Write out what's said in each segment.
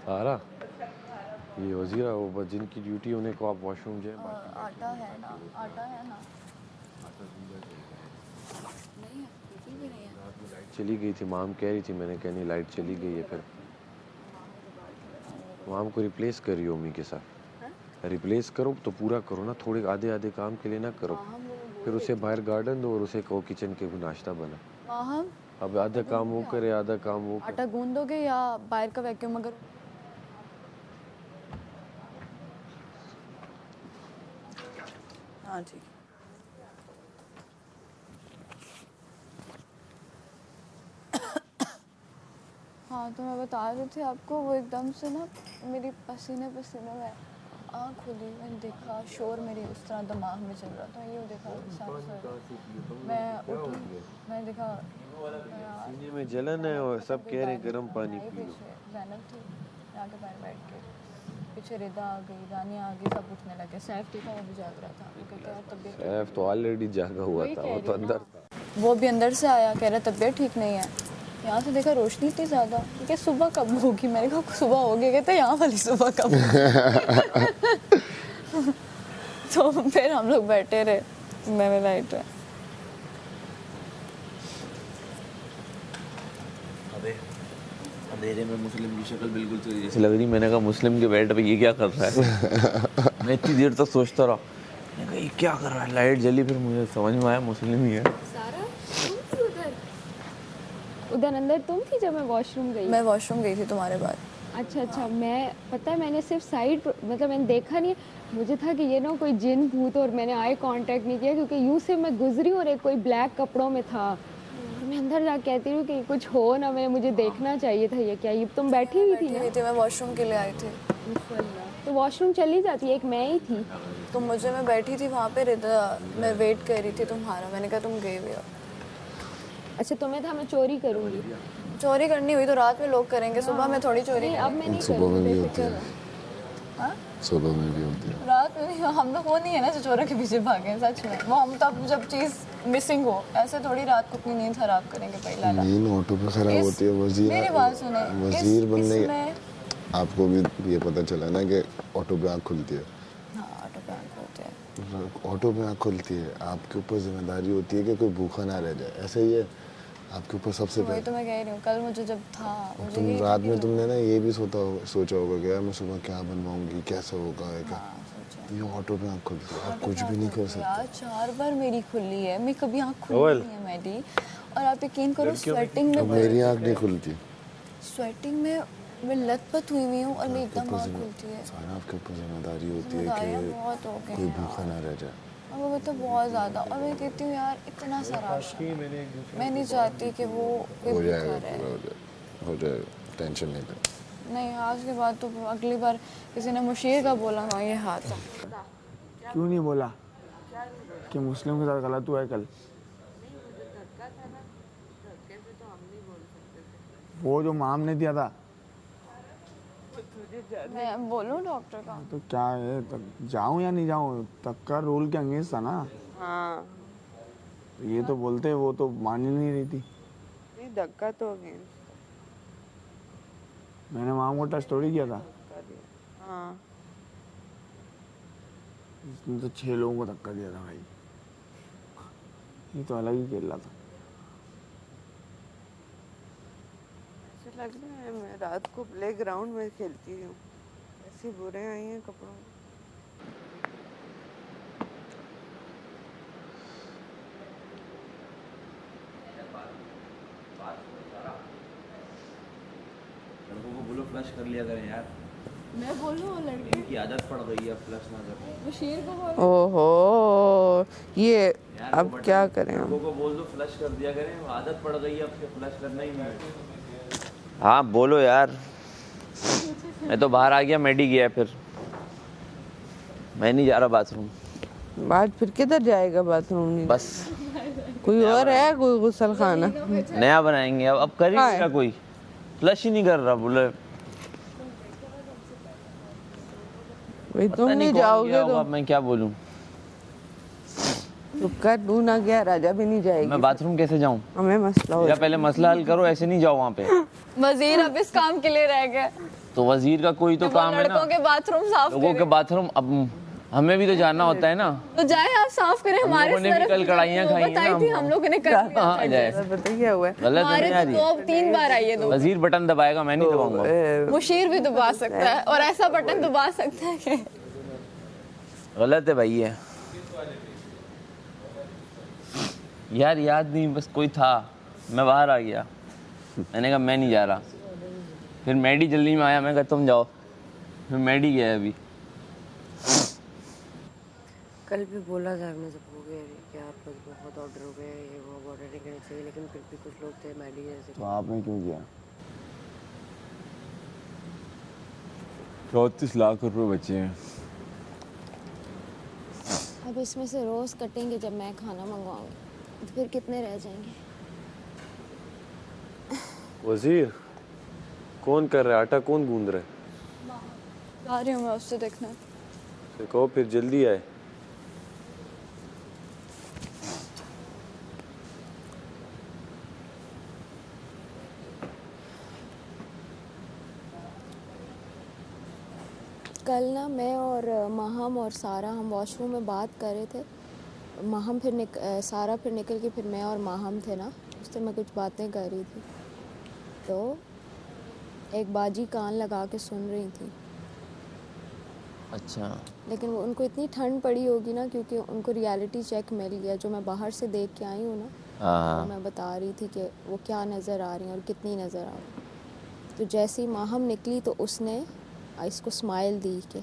सारा ये वजीरा वो जिनकी ड्यूटी उन्हें को आप वॉशरूम जाए। आटा है ना, आटा है ना, नहीं है, बिल्कुल भी नहीं है। रात में लाइट चली गई थी, माम कह रही थी, मैंने कहा नहीं लाइट चली गई है। फिर माम को रिप्लेस करियो उम्मी के साथ। रिप्लेस करो तो पूरा करो ना, थोड़े आधे आधे काम के लिए ना करो। फिर उसे बाहर गार्डन दो और उसे कहो किचन के नाश्ता बना। अब आधा काम वो करे, आधा काम वो करे। आटा गूंदोगे या बाहर का वैक्यूम? अगर हाँ ठीक। हाँ तो मैं बता रही थी आपको, वो एकदम से ना मेरी पसीने पसीने में आँख खुली, मैंने देखा शोर मेरी उस तरह दिमाग में चल रहा था। ये देखा मैं उठी, मैं देखा सीने में जलन है और सब कह रहे हैं गर्म पानी पी लो। ज़ैनब थी, आगे बैठ के पीछे रिदा आ गई, दानिया आ गई, सब उठने लगे। सैफ देखा वो भी जाग रहा था, कहता यार तबीयत। सैफ तो ऑलरेडी जागा हुआ था, वो तो अंदर था। वो भी अंदर से आया, कह रहा तबीयत ठीक नहीं है। यहाँ से देखा रोशनी इतनी ज़्यादा, क्या सुबह कब होगी? मैंने कहा सुबह होगी, कहते यहाँ वाली सुबह कब होगी? तो फिर हम लोग बैठे रहे, मैंने लाइट है। अबे अंधेरे में मुस्लिम की शक्ल बिल्कुल तो जैसे लग रही। मैंने कहा मुस्लिम के बेड पे ये क्या कर रहा है? मैं इतनी देर तक सोचता रहा, मैंने कहा ये क्या कर रहा है। लाइट जली, फिर मुझे समझ में आया मुस्लिम ही है। सारा तुम थी उधर अंदर तुम थी जब मैं वॉशरूम गई? मैं वॉशरूम गई थी तुम्हारे बाद। अच्छा मैं पता है मैंने सिर्फ साइड मतलब मैंने देखा नहीं, मुझे था कि ये ना कोई जिन भूत, और मैंने आई कांटेक्ट नहीं किया क्योंकि यूं से मैं गुजरी और एक कोई ब्लैक कपड़ों में था। मैं अंदर जा कहती हूँ कि कुछ हो ना, मुझे देखना चाहिए था। ये क्या, ये तुम बैठी हुई थी ना? मैं वॉशरूम के लिए आई थी। तो वॉशरूम चली जाती, एक मैं ही थी। तो मैं बैठी थी वहाँ पे, रिदा मैं वेट कर रही थी तुम्हारा। मैंने कहा तुम गए हुए हो। अच्छा तुम्हें था मैं चोरी करूँगी? चोरी करनी हुई तो रात में लोग करेंगे, सुबह में थोड़ी चोरी। अब मैं नहीं सुबह में भी करूँगी। होती है, सुबह में भी होती है, रात में नहीं। हम लोग वो नहीं है ना जो चोरों के पीछे भागे, सच में। वो हम तब जब चीज़ मिसिंग हो, ऐसे थोड़ी रात को अपनी नींद खराब करेंगे। पहला नींद ऑटो पे खराब होती है। वजीर, मेरी बात सुने, वजीर बनने आपको भी ये पता चला ना कि ऑटो पे आँख खुलती है। हाँ ऑटो पे आँख खुलती है। ऑटो पे आँख खुलती है, आपके ऊपर जिम्मेदारी होती है कि कोई भूखा ना रह जाए। ऐसा ही है आपके ऊपर सबसे पहले। तो मैं कह रही हूँ, कल मुझे जब था, तुम रात में तुमने ना ये भी सोचा होगा कि यार मैं सुबह क्या बनवाऊंगी, कैसा होगा क्या। ये ऑटो पे आँख खुलती है, आप कुछ भी नहीं कर सकते। यार 4 बार मेरी खुली है, मैं कभी आँख खुली नहीं है मेरी। और आप यकीन करो स्वेटिंग में, मेरी आँख नहीं खुलती। स्वेटिंग में मैं लथपथ हुई हूँ और मेरी एकदम आँख खुलती है। सारा आपके ऊपर जिम्मेदारी होती है कि कोई भूखा ना रह जाए। अब वो तो बहुत ज़्यादा। और मैं कहती हूँ यार इतना सारा मैं नहीं चाहती कि वो हो जाएगा, हो जाएगा, टेंशन नहीं ले। नहीं आज के बाद तो अगली बार किसी ने मुशीर का बोला ना ये हाथ। क्यों नहीं बोला? कि मुस्लिम के साथ गलत हुआ है कल? वो जो माम ने दिया था मैं बोलूं डॉक्टर का? तो क्या है, जाऊं या नहीं जाऊं? तक्का रूल के अंगेंस्ट था ना। हाँ तो ये तो बोलते वो तो मान ही नहीं रही थी। नहीं, धक्का तो अगेंस्ट मैंने माम को टच थोड़ी किया था। कर दिया। हाँ इसने तो 6 लोगों को धक्का दिया था भाई। ये तो अलग ही खेल रहा था। ऐसे लग रहा है मैं रात को प्ले ग्राउंड में खेलती हूँ, ऐसी बुरे आई हैं कपड़ों में। लड़कों को बोलो फ्लश कर लिया करें यार, मैं बोलूं वो लड़के इनकी आदत पड़ गई है फ्लश ना करने। वो शेर को बोल। ओहो ये यार अब वो क्या बटन करें हम? लड़कों को बोल दो फ्लश कर दिया करें, आदत पड़ गई है अब से फ्लश करना ही नहीं। हाँ बोलो यार। मैं तो बाहर आ गया, मेडी गया, फिर मैं नहीं जा रहा बाथरूम। बात फिर किधर जाएगा बाथरूम? नहीं बस कोई और है, कोई गुसल खाना नया बनाएंगे अब करेंगे कोई फ्लश ही नहीं कर रहा बोले। भाई तुम पता नहीं कौन जाओगे गया तो होगा, मैं क्या बोलूं। तो कर तू ना गया, राजा भी नहीं जाएगी। मैं बाथरूम कैसे जाऊं? हमें मसला हो या पहले मसला हल करो, ऐसे नहीं जाओ वहाँ पे। वजीर अब इस काम के लिए रह गए। तो वजीर का कोई तो वो काम है ना, लड़कों के बाथरूम साफ लोगों के करें। बाथरूम। अब हमें भी तो जानना होता है ना। तो जाए आप साफ करें। हमारे लोगों ने भी तरफ कल कढ़ाइयाँ जो खाई हैं बताई ना थी हमको। हम लोगों ने कर लिया। हाँ जाए, पता क्या हुआ है? गलत हमारे नहीं आ रही है। तो 2-3 बार आई है दो। वजीर बटन दबाएगा, मैं नहीं दबाऊंगा। मुशीर भी दबा सकता है और ऐसा बटन दबा सकता है कि गलत है भाई ये। यार याद नहीं, बस कोई था, मैं बाहर आ गया। मैंने कहा मैं नहीं जा रहा। फिर मैडी जल्दी में आया, मैं कहा तुम जाओ। फिर मैडी गया अभी। कल भी बोला था हमने सबको कि यार बस बहुत ऑर्डर हो गए, ये वो ऑर्डर नहीं करने चाहिए, लेकिन फिर भी कुछ लोग थे मैडी जैसे। तो आपने क्यों किया? 34 लाख रुपए बचे हैं। अब इसमें से रोज कटेंगे जब मैं खाना मंगवाऊंगी, तो फिर कितने रह जाएंगे? वजीर कौन कर रहा है, आटा कौन गूंद रहा है? आ रही हूँ मैं, उससे देखना। उसे कहो फिर जल्दी आए। कल ना मैं और माहम और सारा हम वॉशरूम में बात कर रहे थे। माहम सारा फिर निकल के, फिर मैं और माहम थे ना, उससे मैं कुछ बातें कर रही थी। तो एक बाजी कान लगा के सुन रही थी। अच्छा। लेकिन वो उनको इतनी ठंड पड़ी होगी ना, क्योंकि उनको रियलिटी चेक मिल गया जो मैं बाहर से देख के आई हूँ ना। हाँ तो मैं बता रही थी कि वो क्या नज़र आ रही हैं और कितनी नज़र आ रही। तो जैसे ही माहम निकली तो उसने इसको स्माइल दी कि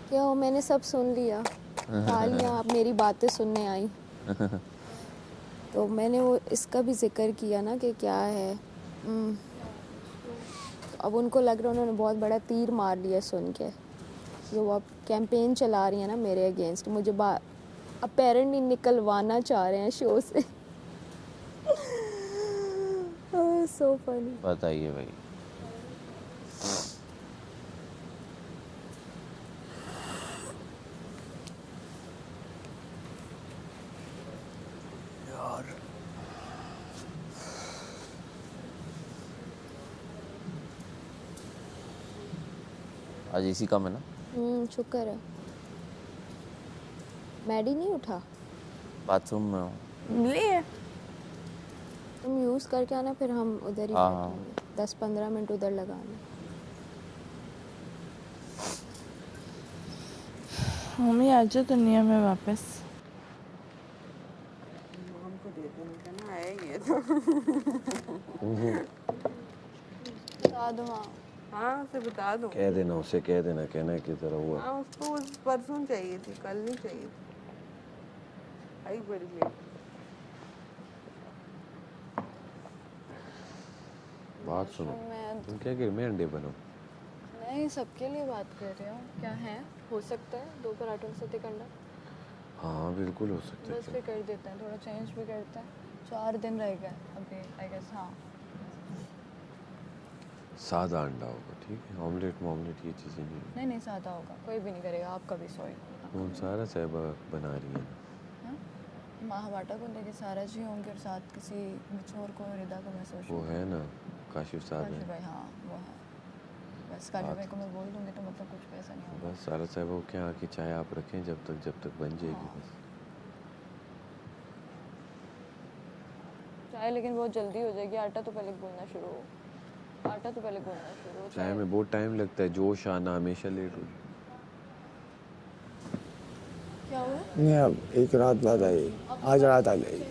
क्या हो, मैंने सब सुन लिया, तालियां, आप मेरी बातें सुनने आई। तो मैंने वो इसका भी जिक्र किया ना कि क्या है। तो अब उनको लग रहा है उन्होंने बहुत बड़ा तीर मार लिया सुन के। वो अब कैंपेन चला रही है ना मेरे अगेंस्ट, मुझे अपेरेंटली निकलवाना चाह रहे हैं शो से। So funny. बताइए भाई। आज इसी का है ना? शुक्र है। मैडी नहीं उठा? बाथरूम में हूँ। लिए तुम यूज़ करके आना, फिर हम उधर ही हाँ। बैठेंगे। 10-15 मिनट उधर लगाना। मम्मी आ जाओ दुनिया में वापस। हमको दे देने का ना है ये तो। बता दो। हाँ उसे बता दो। कह देना उसे, कह देना, कहना की तरह हुआ। हाँ उसको उस परसों चाहिए थी, कल नहीं चाहिए थी। आई बड़ी लेट। बात सुनो, मैं तुम क्या कह रहे, मैं अंडे बनाऊं? नहीं, सबके लिए बात कर रही हूँ। क्या है, हो सकता है 2 पराठों के साथ एक अंडा। हाँ बिल्कुल हो सकता है। बस फिर कर देते हैं, थोड़ा चेंज भी करते हैं। 4 दिन रह गए अभी आई गेस। हाँ सादा अंडा होगा, ठीक है। ऑमलेट ये चीज़ें नहीं होंगी। नहीं नहीं सादा होगा, कोई भी नहीं करेगा आपका भी। सॉरी वो सारा साहिबा बना रही है ना। हाँ माँ हम आटा को लेके सारा जी होंगे और साथ किसी मिचोर को रिदा को मैं सोच वो है ना काशिफ साहब काशिफ है। भाई। हाँ वो है। बस काशिफ भाई को मैं बोल दूँगी तो मतलब कुछ पैसा नहीं होगा। बस सारा साहिबा के यहाँ की चाय आप रखें जब तक बन जाएगी हाँ। बस। चाय लेकिन बहुत जल्दी हो जाएगी। आटा तो पहले गूंदना शुरू हो। चाय में बहुत टाइम लगता है, जोश आना हमेशा लेट हो। क्या हुआ? नहीं अब एक रात बाद आई, आज रात आ जाएगी।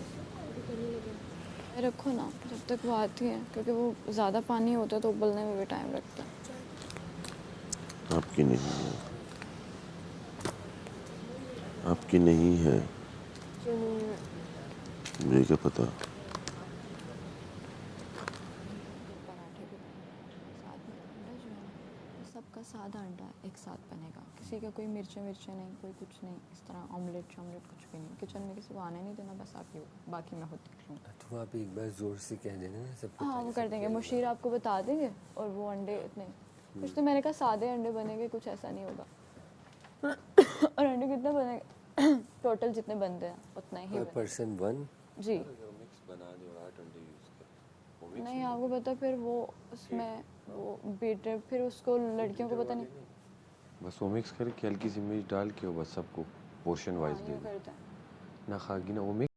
रखो ना जब तक वो आती है, क्योंकि वो ज़्यादा पानी होता है तो उबलने में भी टाइम लगता है। आपकी नहीं है, आपकी नहीं है, मुझे क्या पता। पराठे भी साथ में अंडा जो है ना, वो सबका सादा अंडा एक साथ बनेगा। किसी का कोई मिर्चें नहीं, कोई कुछ नहीं। इस तरह ऑमलेट कुछ भी नहीं। किचन में किसी को आने नहीं देना, बस आप ही हो, बाकी मैं खुद देख लूँगी। तो आप एक बार जोर से कह देना ना सबको। हाँ वो कर देंगे, मुशीर आपको बता देंगे। और वो अंडे इतने कुछ तो मैंने कहा सादे अंडे बनेंगे, कुछ ऐसा नहीं होगा। और अंडे कितने बनेंगे? टोटल जितने बनते हैं उतना ही पर बनेगा। पर्सन 1। जी मिक्स बना दे और 8 अंडे यूज़ कर। नहीं आपको पता, फिर वो उसमें वो बीटर, फिर उसको लड़कियों को पता नहीं। बस वो मिक्स करके हल्की सी मिर्च डाल के वो बस सबको पोर्शन वाइज दे दे करते हैं ना खागी ना वो मिक्स